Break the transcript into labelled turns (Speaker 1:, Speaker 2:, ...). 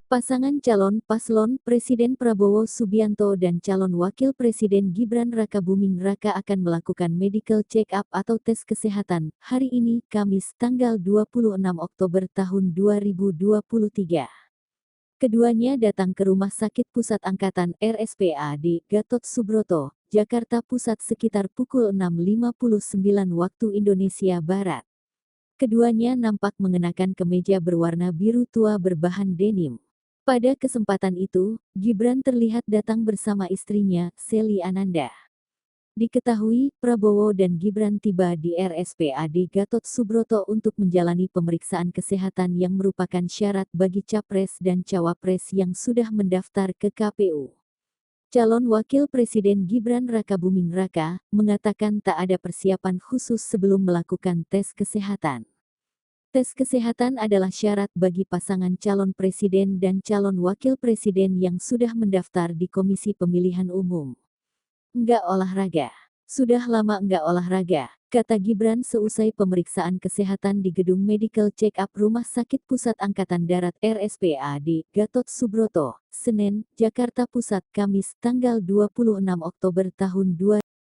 Speaker 1: Pasangan calon paslon Presiden Prabowo Subianto dan calon Wakil Presiden Gibran Rakabuming Raka akan melakukan medical check-up atau tes kesehatan hari ini, Kamis, tanggal 26 Oktober tahun 2023. Keduanya datang ke Rumah Sakit Pusat Angkatan RSPAD Gatot Subroto, Jakarta Pusat sekitar pukul 6.59 waktu Indonesia Barat. Keduanya nampak mengenakan kemeja berwarna biru tua berbahan denim. Pada kesempatan itu, Gibran terlihat datang bersama istrinya, Selly Ananda. Diketahui, Prabowo dan Gibran tiba di RSPAD Gatot Subroto untuk menjalani pemeriksaan kesehatan yang merupakan syarat bagi Capres dan Cawapres yang sudah mendaftar ke KPU. Calon Wakil Presiden Gibran Rakabuming Raka mengatakan tak ada persiapan khusus sebelum melakukan tes kesehatan. Tes kesehatan adalah syarat bagi pasangan calon presiden dan calon wakil presiden yang sudah mendaftar di Komisi Pemilihan Umum. Enggak olahraga. Sudah lama enggak olahraga, kata Gibran seusai pemeriksaan kesehatan di Gedung Medical Check-up Rumah Sakit Pusat Angkatan Darat RSPAD Gatot Subroto, Senen, Jakarta Pusat, Kamis, tanggal 26 Oktober tahun 2023.